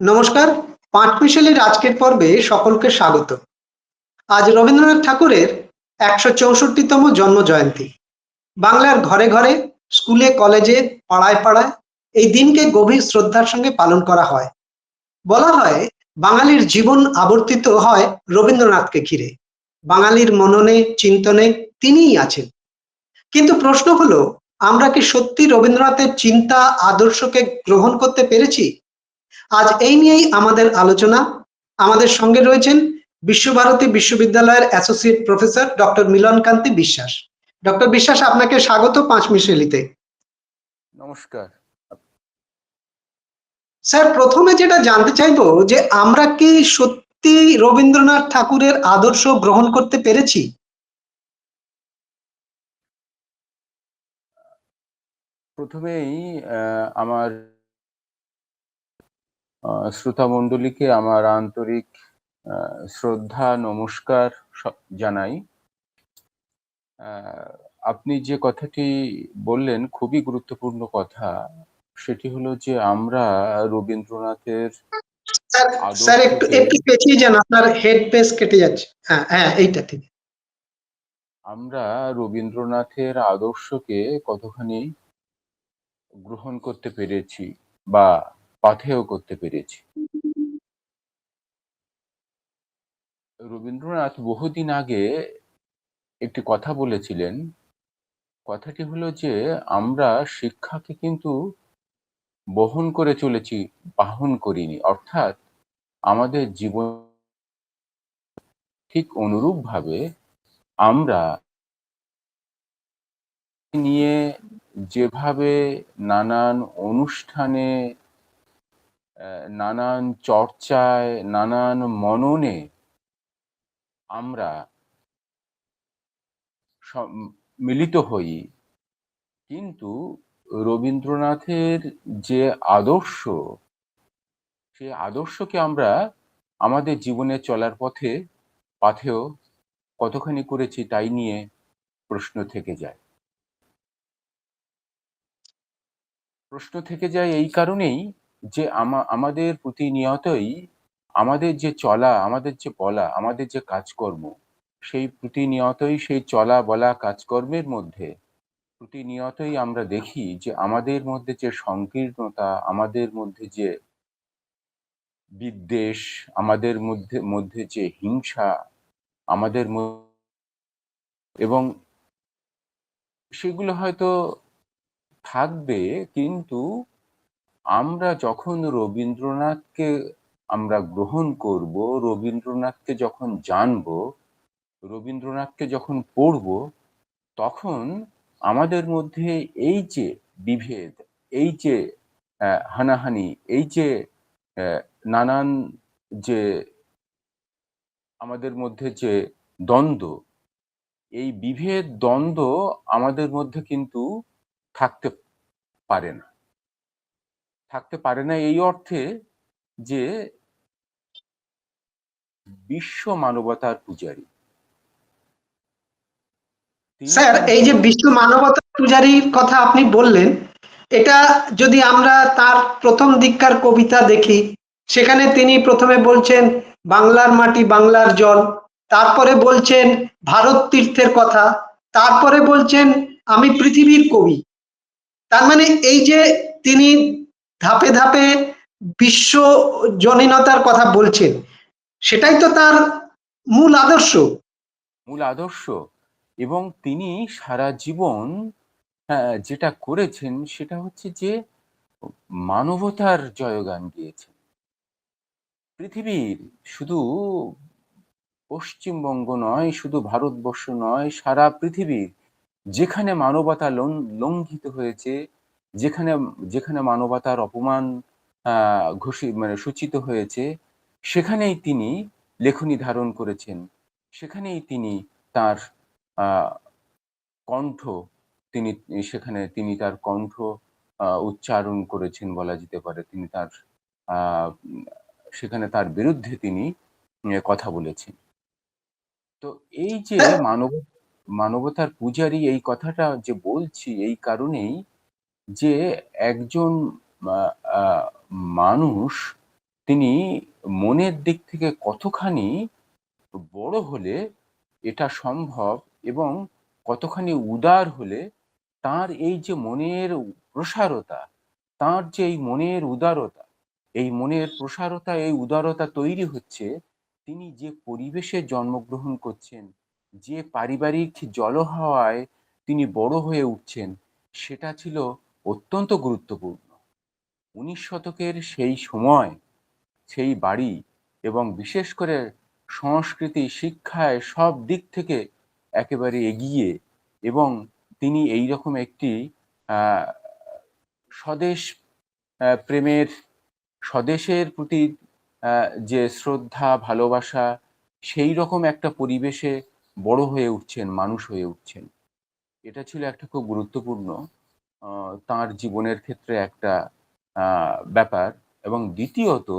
নমস্কার। পাঁচমিশালির আজকের পর্বে সকলকে স্বাগত। আজ রবীন্দ্রনাথ ঠাকুরের ১৬৪তম জন্ম জয়ন্তী। বাংলার ঘরে ঘরে, স্কুলে কলেজে, পাড়ায় পাড়ায় এই দিনকে গভীর শ্রদ্ধার সঙ্গে পালন করা হয়। বলা হয় বাঙালির জীবন আবর্তিত হয় রবীন্দ্রনাথকে ঘিরে। বাঙালির মননে চিন্তনে তিনিই আছেন। কিন্তু প্রশ্ন হলো, আমরা কি সত্যি রবীন্দ্রনাথের চিন্তা আদর্শকে গ্রহণ করতে পেরেছি? আজ এই নিয়েই আমাদের আলোচনা। আমাদের সঙ্গে রয়েছেন বিশ্বভারতী বিশ্ববিদ্যালয়ের অ্যাসোসিয়েট প্রফেসর ডক্টর মিলন কান্তি বিশ্বাস। ডক্টর বিশ্বাস, আপনাকে স্বাগত পাঁচমিশালিতে। নমস্কার। স্যার, প্রথমে যেটা জানতে চাইবো যে আমরা কি সত্যি রবীন্দ্রনাথ ঠাকুরের আদর্শ গ্রহণ করতে পেরেছি? প্রথমেই আমার শ্রোতা মণ্ডলীকে আমার আন্তরিক শ্রদ্ধা নমস্কার জানাই। আপনি যে কথাটি বললেন খুবই গুরুত্বপূর্ণ কথা, সেটি হলো যে আমরা রবীন্দ্রনাথের স্যার একটু একটু পেছিয়ে যান, আপনার হেড পেস কেটে যাচ্ছে। হ্যাঁ হ্যাঁ, এইটা ঠিক। আমরা রবীন্দ্রনাথের আদর্শকে কতখানি গ্রহণ করতে পেরেছি বা পাথেয় করতে পেরেছি। রবীন্দ্রনাথ বহুদিন আগে একটি কথা বলেছিলেন। কথাটি হলো যে আমরা শিক্ষাকে কিন্তু বহন করে চলেছি, বাহন করিনি। অর্থাৎ আমাদের জীবন ঠিক অনুরূপভাবে আমরা নিয়ে যেভাবে নানান অনুষ্ঠানে, নানান চর্চায়, নানান মননে আমরা মিলিত হই, কিন্তু রবীন্দ্রনাথের যে আদর্শ, সেই আদর্শকে আমরা আমাদের জীবনে চলার পথে পাথেয় কতখানি করেছি তাই নিয়ে প্রশ্ন থেকে যায়। প্রশ্ন থেকে যায় এই কারণেই যে আমাদের প্রতিনিয়তই আমাদের যে চলা, আমাদের যে বলা, আমাদের যে কাজকর্ম, সেই প্রতিনিয়তই সেই চলা বলা কাজকর্মের মধ্যে প্রতিনিয়তই আমরা দেখি যে আমাদের মধ্যে যে সংকীর্ণতা, আমাদের মধ্যে যে বিদ্বেষ, আমাদের মধ্যে মধ্যে যে হিংসা, আমাদের এবং সেগুলো হয়তো থাকবে, কিন্তু আমরা যখন রবীন্দ্রনাথকে আমরা গ্রহণ করব, রবীন্দ্রনাথকে যখন জানব, রবীন্দ্রনাথকে যখন পড়ব, তখন আমাদের মধ্যে এই যে বিভেদ, এই যে হানাহানি, এই যে নানান যে আমাদের মধ্যে যে দ্বন্দ্ব, এই বিভেদ দ্বন্দ্ব আমাদের মধ্যে কিন্তু থাকতে পারে না। থাকতে পারে না এই অর্থে যে বিশ্ব মানবতার পূজারী। স্যার, এই যে বিশ্ব মানবতার পূজারীর কথা আপনি বললেন, এটা যদি আমরা তার প্রথম দিককার কবিতা দেখি, সেখানে তিনি প্রথমে বলছেন বাংলার মাটি বাংলার জল, তারপরে বলছেন ভারত তীর্থের কথা, তারপরে বলছেন আমি পৃথিবীর কবি। তার মানে এই যে তিনি ধাপে ধাপে বিশ্ব জনীনতার কথা বলছেন, সেটাই তো তার মূল আদর্শ। মূল আদর্শ। এবং তিনি সারা জীবন যেটা করেছেন সেটা হচ্ছে যে মানবতার জয়গান গিয়েছেন। পৃথিবীর, শুধু পশ্চিমবঙ্গ নয়, শুধু ভারতবর্ষ নয়, সারা পৃথিবীর যেখানে মানবতা লঙ্ঘিত হয়েছে, যেখানে যেখানে মানবতার অপমান মানে সূচিত হয়েছে, সেখানেই তিনি লেখনী ধারণ করেছেন, সেখানেই তিনি তার কণ্ঠ, তিনি সেখানে তিনি তার কণ্ঠ উচ্চারণ করেছেন বলা যেতে পারে। তিনি তার সেখানে তার বিরুদ্ধে তিনি কথা বলেছেন। তো এই যে মানবতার পূজারী, এই কথাটা যে বলছি এই কারণেই যে একজন মানুষ তিনি মনের দিক থেকে কতখানি বড় হলে এটা সম্ভব এবং কতখানি উদার হলে তার এই যে মনের প্রসারতা, তার যে এই মনের উদারতা, এই মনের প্রসারতা, এই উদারতা তৈরি হচ্ছে তিনি যে পরিবেশে জন্মগ্রহণ করছেন, যে পারিবারিক জলহাওয়ায় তিনি বড় হয়ে উঠছেন, সেটা ছিল অত্যন্ত গুরুত্বপূর্ণ। 19 শতকের সেই সময়, সেই বাড়ি এবং বিশেষ করে সংস্কৃতি, শিক্ষায় সব দিক থেকে একেবারে এগিয়ে, এবং তিনি এইরকম একটি আহ, স্বদেশ প্রেমের, স্বদেশের প্রতি যে শ্রদ্ধা, ভালোবাসা, সেই রকম একটা পরিবেশে বড় হয়ে উঠছেন, মানুষ হয়ে উঠছেন। এটা ছিল একটা খুব গুরুত্বপূর্ণ তার জীবনের ক্ষেত্রে একটা ব্যাপার। এবং দ্বিতীয়ত,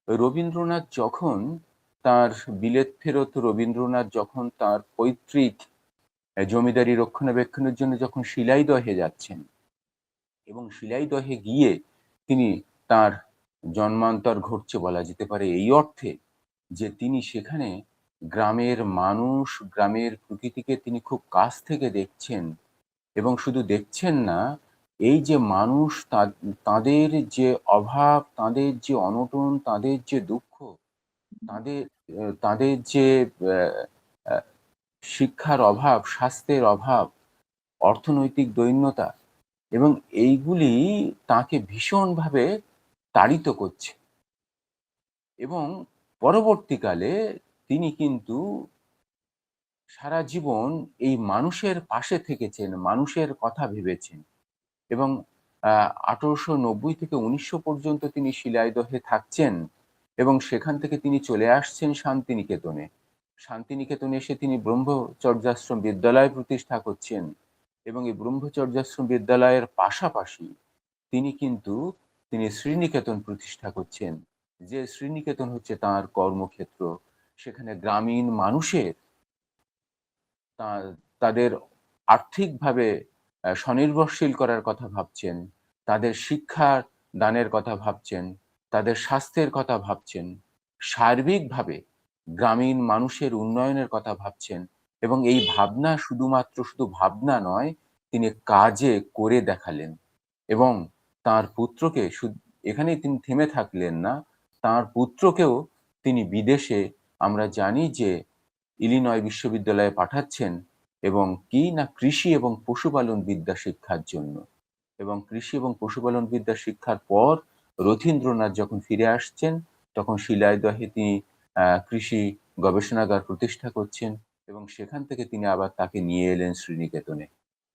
রবীন্দ্রনাথ যখন তার বিলেত ফেরত রবীন্দ্রনাথ যখন তার পৈতৃক জমিদারি রক্ষণাবেক্ষণের জন্য যখন শিলাইদহে যাচ্ছেন, এবং শিলাইদহে গিয়ে তিনি তার জন্মান্তর ঘটছে বলা যেতে পারে এই অর্থে যে তিনি সেখানে গ্রামের মানুষ, গ্রামের প্রকৃতিকে তিনি খুব কাছ থেকে দেখছেন। এবং শুধু দেখছেন না, এই যে মানুষ, তাদের যে অভাব, তাদের যে অনটন, তাদের যে দুঃখ, তাদের তাদের যে শিক্ষার অভাব, স্বাস্থ্যের অভাব, অর্থনৈতিক দৈন্যতা, এবং এইগুলি তাকে ভীষণভাবে তাড়িত করছে। এবং পরবর্তীকালে তিনি কিন্তু সারা জীবন এই মানুষের পাশে থেকেছেন, মানুষের কথা ভেবেছেন। এবং 1890 থেকে 1900 পর্যন্ত তিনি শিলাইদহে থাকছেন, এবং সেখান থেকে তিনি চলে আসছেন শান্তিনিকেতনে। শান্তিনিকেতনে এসে তিনি ব্রহ্মচর্যাশ্রম বিদ্যালয় প্রতিষ্ঠা করছেন, এবং এই ব্রহ্মচর্যাশ্রম বিদ্যালয়ের পাশাপাশি তিনি শ্রীনিকেতন প্রতিষ্ঠা করছেন, যে শ্রীনিকেতন হচ্ছে তাঁর কর্মক্ষেত্র। সেখানে গ্রামীণ মানুষের তাদের আর্থিকভাবে স্বনির্ভরশীল করার কথা ভাবছেন, তাদের শিক্ষার দানের কথা ভাবছেন, তাদের স্বাস্থ্যের কথা ভাবছেন, সার্বিকভাবে গ্রামীণ মানুষের উন্নয়নের কথা ভাবছেন। এবং এই ভাবনা শুধু ভাবনা নয়, তিনি কাজে করে দেখালেন। এবং তার পুত্রকে এখানেই তিনি থেমে থাকলেন না, তার পুত্রকেও তিনি বিদেশে, আমরা জানি যে ইলিনয় বিশ্ববিদ্যালয়ে পাঠাচ্ছেন, এবং কি না কৃষি এবং পশুপালন বিদ্যা শিক্ষার জন্য। এবং কৃষি এবং পশুপালন বিদ্যা শিক্ষার পর রথীন্দ্রনাথ যখন ফিরে আসছেন, তখন শিলাইদহে তিনি কৃষি গবেষণাগার প্রতিষ্ঠা করছেন, এবং সেখান থেকে তিনি আবার তাকে নিয়ে এলেন শ্রীনিকেতনে।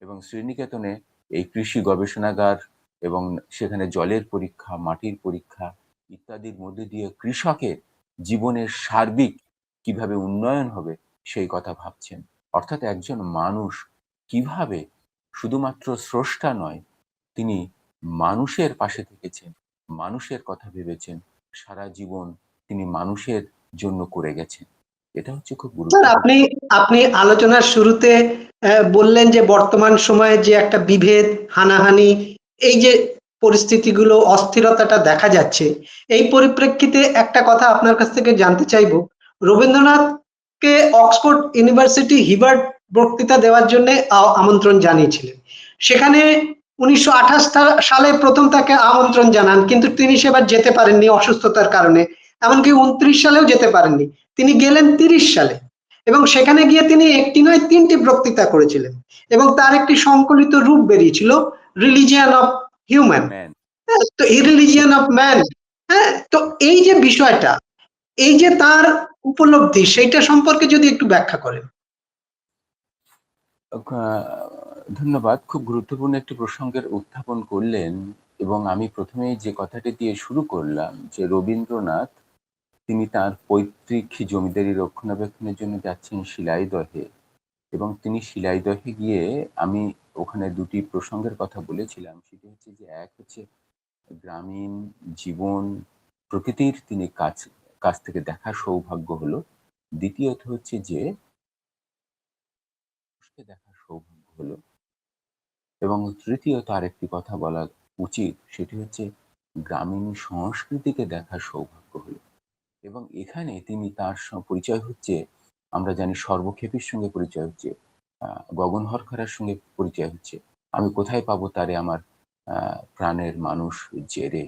এবং শ্রীনিকেতনে এই কৃষি গবেষণাগার এবং সেখানে জলের পরীক্ষা, মাটির পরীক্ষা ইত্যাদির মধ্যে দিয়ে কৃষকের জীবনের সার্বিক কিভাবে উন্নয়ন হবে সেই কথা ভাবছেন। অর্থাৎ একজন মানুষ কিভাবে শুধুমাত্র স্রষ্টা নয়, তিনি মানুষের পাশে থেকেছেন, মানুষের কথা ভেবেছেন, সারা জীবন তিনি মানুষের জন্য করে গেছেন। এটা হচ্ছে খুব স্যার, গুরুত্বপূর্ণ। আপনি আপনি আলোচনার শুরুতে বললেন যে বর্তমান সময়ে যে একটা বিভেদ, হানাহানি, এই যে পরিস্থিতিগুলো, অস্থিরতাটা দেখা যাচ্ছে, এই পরিপ্রেক্ষিতে একটা কথা আপনার কাছ থেকে জানতে চাইবো। রবীন্দ্রনাথকে অক্সফোর্ড ইউনিভার্সিটি হিবার্ট বক্তৃতা দেওয়ার জন্য আমন্ত্রণ জানিয়েছিলেন। সেখানে 1928 সালে প্রথম তাকে আমন্ত্রণ জানান, কিন্তু তিনি সেবার যেতে পারেননি অসুস্থতার কারণে। এমনকি 29 সালেও যেতে পারেননি, তিনি গেলেন 30 সালে। এবং সেখানে গিয়ে তিনি একটি নয়, তিনটি বক্তৃতা করেছিলেন, এবং তার একটি সংকলিত রূপ বেরিয়েছিল, রিলিজিয়ন অফ হিউম্যান। ম্যান। তো এই রিলিজিয়ন অফ ম্যান, হ্যাঁ, তো এই যে বিষয়টা, এই যে তার উপলব্ধি, সেইটা সম্পর্কে যদি একটু ব্যাখ্যা করেন। ধন্যবাদ। খুব গুরুত্বপূর্ণ একটি প্রসঙ্গের উত্থাপন করলেন। এবং আমি প্রথমেই যে কথাটি দিয়ে শুরু করলাম যে রবীন্দ্রনাথ তিনি তার পৈতৃক জমিদারি রক্ষণাবেক্ষণের জন্য যাচ্ছেন শিলাইদহে, এবং তিনি শিলাইদহে গিয়ে, আমি ওখানে দুটি প্রসঙ্গের কথা বলেছিলাম। সেটি হচ্ছে যে এক হচ্ছে গ্রামীণ জীবন, প্রকৃতির তিনি কাছ থেকে দেখার সৌভাগ্য হলো। দ্বিতীয়ত হচ্ছে যে দেখার সৌভাগ্য হলো। এবং তৃতীয়ত আরেকটি কথা বলা উচিত, সেটি হচ্ছে গ্রামীণ সংস্কৃতিকে দেখার সৌভাগ্য। হলো। এবং এখানে তিনি তার পরিচয় হচ্ছে, আমরা জানি সর্বক্ষেপীর সঙ্গে পরিচয় হচ্ছে, গগন হরকারের সঙ্গে পরিচয় হচ্ছে, আমি কোথায় পাবো তারে আমার প্রাণের মানুষ জেরে।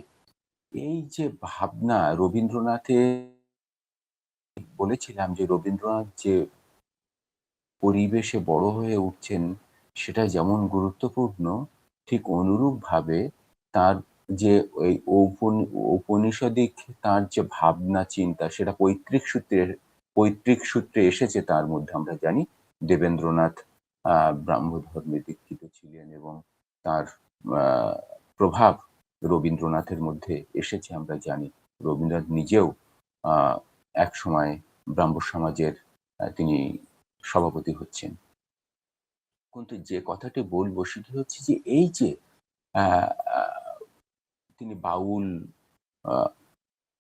এই যে ভাবনা রবীন্দ্রনাথের, বলেছিলাম যে রবীন্দ্রনাথ যে পরিবেশে বড় হয়ে উঠছেন সেটা যেমন গুরুত্বপূর্ণ, ঠিক অনুরূপভাবে তার যে ওই ঔপনিষদিক তার যে ভাবনা চিন্তা সেটা পৈতৃক সূত্রে এসেছে তার মধ্যে। আমরা জানি দেবেন্দ্রনাথ ব্রাহ্ম ধর্মে দীক্ষিত ছিলেন এবং তার প্রভাব রবীন্দ্রনাথের মধ্যে এসেছে আমরা জানি। রবীন্দ্রনাথ নিজেও এক সময় ব্রাহ্ম সমাজের তিনি সভাপতি হচ্ছেন। কিন্তু যে কথাটি বলবো সেটি হচ্ছে যে এই যে তিনি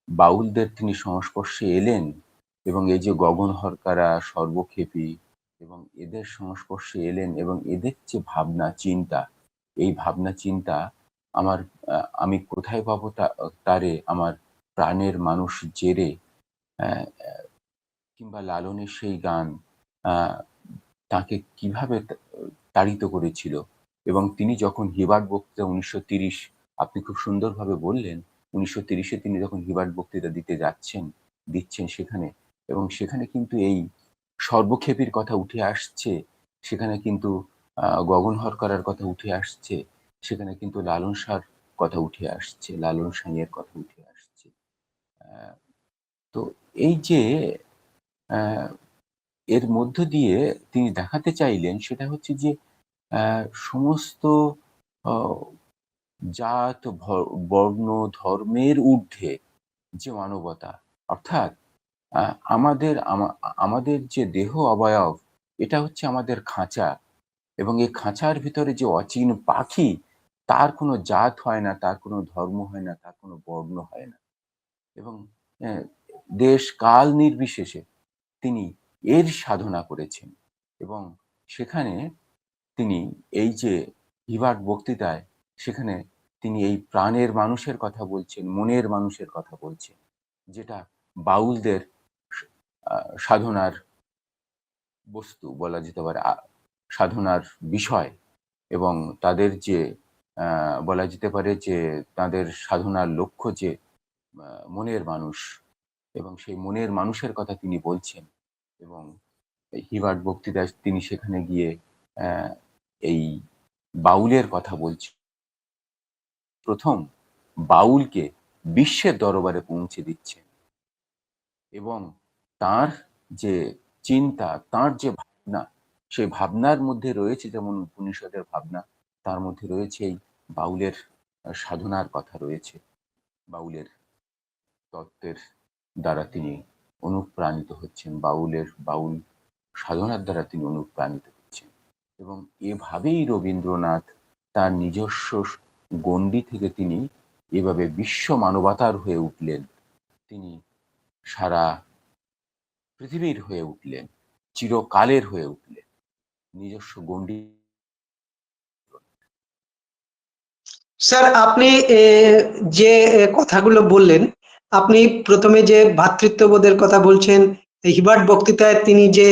বাউলদের তিনি সংস্পর্শে এলেন এবং এই যে গগন হরকারা, সর্বক্ষেপী এবং এদের সংস্পর্শে এলেন এবং এদের যে ভাবনা চিন্তা, এই ভাবনা চিন্তা আমার আমি কোথায় পাবো তারে আমার প্রাণের মানুষ জেরে, কিংবা লালনের সেই গান তাকে কিভাবে তাড়িত করেছিল। এবং তিনি যখন হিবার্ট বক্তৃতা 1930, আপনি খুব সুন্দরভাবে বললেন, 1930-এ তিনি যখন হিবার্ট বক্তৃতা দিচ্ছেন সেখানে, এবং সেখানে কিন্তু এই সর্বক্ষেপীর কথা উঠে আসছে, সেখানে কিন্তু গগন হরকারের কথা উঠে আসছে, সেখানে কিন্তু লালন শাহর কথা উঠে আসছে, লালন সাঁইয়ের কথা উঠে আসছে। তো এই যে এর মধ্য দিয়ে তিনি দেখাতে চাইলেন সেটা হচ্ছে যে সমস্ত জাত, বর্ণ, ধর্মের ঊর্ধ্বে যে মানবতা, অর্থাৎ আমাদের যে দেহ অবয়ব, এটা হচ্ছে আমাদের খাঁচা, এবং এই খাঁচার ভিতরে যে অচিন পাখি, তার কোনো জাত হয় না, তার কোনো ধর্ম হয় না, তার কোনো বর্ণ হয় না, এবং দেশ কাল নির্বিশেষে তিনি এর সাধনা করেছেন। এবং সেখানে তিনি এই যে হিবার্ট বক্তৃতায়, সেখানে তিনি এই প্রাণের মানুষের কথা বলছেন, মনের মানুষের কথা বলছেন, যেটা বাউলদের সাধনার বস্তু বলা যেতে পারে, সাধনার বিষয়, এবং তাদের যে বলা যেতে পারে যে তাদের সাধনার লক্ষ্য যে মনের মানুষ, এবং সেই মনের মানুষের কথা তিনি বলছেন। এবং হিবার্ট বক্তৃতায় তিনি সেখানে গিয়ে এই বাউলের কথা বলছেন, প্রথম বাউলকে বিশ্বের দরবারে পৌঁছে দিচ্ছেন, এবং তার যে চিন্তা, তার যে ভাবনা, সেই ভাবনার মধ্যে রয়েছে যেমন উপনিষদের ভাবনা, তার মধ্যে রয়েছে এই বাউলের সাধনার কথা রয়েছে, বাউলের তত্ত্বের দ্বারা তিনি অনুপ্রাণিত হচ্ছেন, বাউল সাধনার দ্বারা তিনি অনুপ্রাণিত হচ্ছেন। এবং এভাবেই রবীন্দ্রনাথ তার নিজস্ব গণ্ডি থেকে তিনি এভাবে বিশ্ব মানবতার হয়ে উঠলেন, তিনি সারা পৃথিবীর হয়ে উঠলেন, চিরকালের হয়ে উঠলেন, নিজস্ব গণ্ডি। স্যার, আপনি যে কথাগুলো বললেন, আপনি প্রথমে যে ভ্রাতৃত্ববোধের কথা বলছেন, হিবার্ট বক্তৃতায় তিনি যে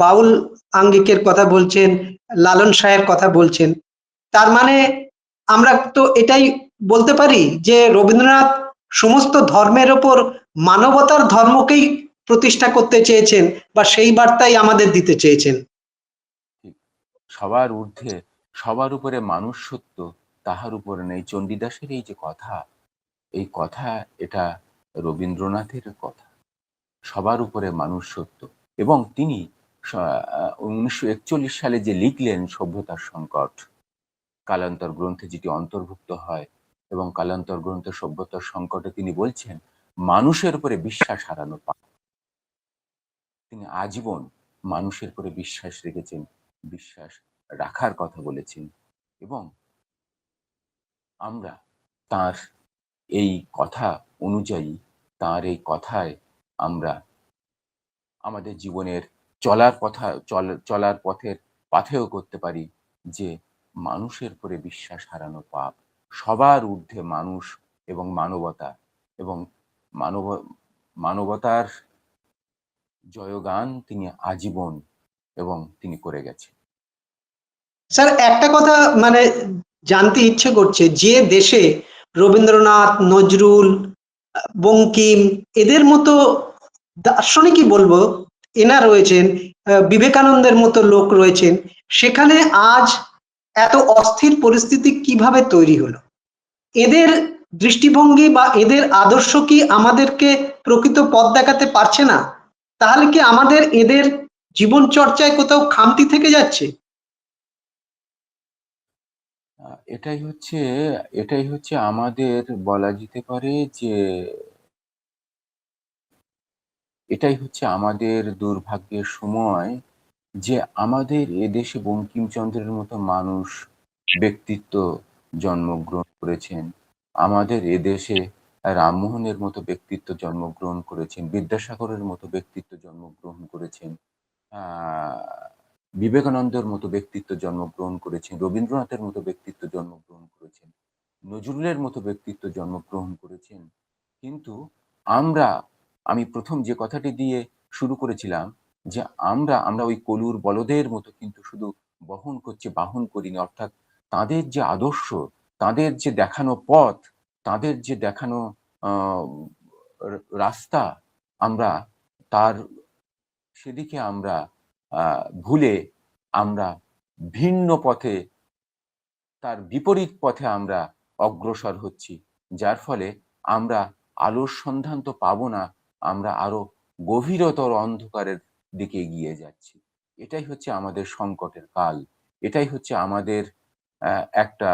বাউল আঙ্গিকের কথা বলছেন, লালন শাহের কথা বলছেন, তার মানে আমরা তো এটাই বলতে পারি যে রবীন্দ্রনাথ সমস্ত ধর্মের ওপর মানবতার ধর্মকেই প্রতিষ্ঠা করতে চেয়েছেন, বা সেই বার্তাই আমাদের দিতে চেয়েছেন। সবার ঊর্ধ্বে, সবার উপরে মানুষ সত্য, তাহার উপরে নেই। চণ্ডীদাসের এই যে কথা, এই কথা, এটা রবীন্দ্রনাথের কথা, সবার উপরে মানুষ সত্য। এবং তিনি 1941 সালে যে লিখলেন সভ্যতার সংকট, কালান্তর গ্রন্থে যেটি অন্তর্ভুক্ত হয়, এবং কালান্তর গ্রন্থে সভ্যতার সংকটে তিনি বলছেন মানুষের উপরে বিশ্বাস হারানো পাপ। তিনি আজীবন মানুষের উপরে বিশ্বাস রেখেছেন, বিশ্বাস রাখার কথা বলেছেন, এবং আমরা তার এই কথা অনুযায়ী, তার এই কথায় আমরা আমাদের জীবনের চলার পথের পাথেয় করতে পারি যে মানুষের উপরে বিশ্বাস হারানো পাপ, সবার ঊর্ধ্বে মানুষ এবং মানবতা, এবং মানব মানবতার জয়গান তিনি আজীবন এবং তিনি করে গেছেন। স্যার, একটা কথা মানে জানতে ইচ্ছে করছে, যে দেশে রবীন্দ্রনাথ, নজরুল, বঙ্কিম এদের মতো দার্শনিকই বলবো এনা রয়েছেন, বিবেকানন্দের মতো লোক রয়েছেন, সেখানে আজ এত অস্থির পরিস্থিতি কিভাবে তৈরি হলো? এদের দৃষ্টিভঙ্গি বা এদের আদর্শ কি আমাদেরকে প্রকৃত পথ দেখাতে পারছে না? তাহলে কি আমাদের এদের জীবন চর্চায় কোথাও খামতি থেকে যাচ্ছে? এটাই হচ্ছে আমাদের বলা যেতে পারে যে এটাই হচ্ছে আমাদের দুর্ভাগ্যের সময়, যে আমাদের এদেশে বঙ্কিমচন্দ্রের মতো মানুষ, ব্যক্তিত্ব জন্মগ্রহণ করেছেন। আমাদের এদেশে রামমোহনের মতো ব্যক্তিত্ব জন্মগ্রহণ করেছেন, বিদ্যাসাগরের মতো ব্যক্তিত্ব জন্মগ্রহণ করেছেন, বিবেকানন্দের মতো ব্যক্তিত্ব জন্মগ্রহণ করেছেন, রবীন্দ্রনাথের মতো ব্যক্তিত্ব জন্মগ্রহণ করেছেন, নজরুলের মতো ব্যক্তিত্ব জন্মগ্রহণ করেছেন। কিন্তু আমি প্রথম যে কথাটি দিয়ে শুরু করেছিলাম, যে আমরা ওই কলুর বলদের মতো কিন্তু শুধু বাহন করিনি। অর্থাৎ তাদের যে আদর্শ, তাদের যে দেখানো পথ, তাদের যে দেখানো রাস্তা, আমরা তার সেদিকে আমরা ভুলে আমরা ভিন্ন পথে, তার বিপরীত পথে আমরা অগ্রসর হচ্ছি, যার ফলে আমরা আলোর সন্ধান তো পাবো না, আমরা আরো গভীরতর অন্ধকারের দিকে এগিয়ে যাচ্ছি। এটাই হচ্ছে আমাদের সংকটের কাল। এটাই হচ্ছে আমাদের একটা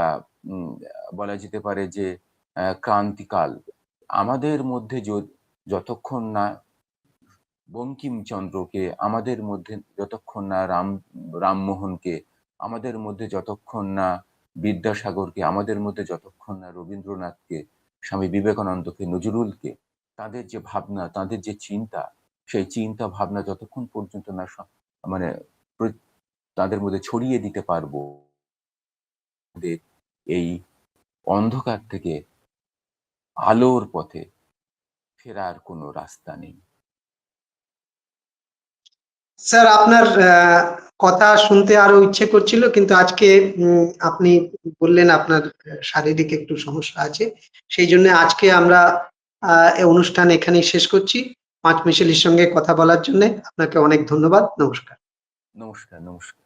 বলা যেতে পারে যে ক্রান্তিকাল। আমাদের মধ্যে যতক্ষণ না বঙ্কিমচন্দ্রকে, আমাদের মধ্যে যতক্ষণ না রামমোহনকে, আমাদের মধ্যে যতক্ষণ না বিদ্যাসাগরকে, আমাদের মধ্যে যতক্ষণ না রবীন্দ্রনাথকে, স্বামী বিবেকানন্দকে, নজরুলকে, তাদের যে ভাবনা, তাদের যে চিন্তা, সেই চিন্তা ভাবনা যতক্ষণ পর্যন্ত না মানে তাদের মধ্যে ছড়িয়ে দিতে পারবো, এই অন্ধকার থেকে আলোর পথে ফেরার কোনো রাস্তা নেই। স্যার, আপনার কথা শুনতে আরো ইচ্ছে করছিল, কিন্তু আজকে আপনি বললেন আপনার শারীরিক একটু সমস্যা আছে, সেই জন্য আজকে আমরা এই অনুষ্ঠান এখানেই শেষ করছি। পাঁচমিশালির সঙ্গে কথা বলার জন্য আপনাকে অনেক ধন্যবাদ। নমস্কার। নমস্কার। নমস্কার।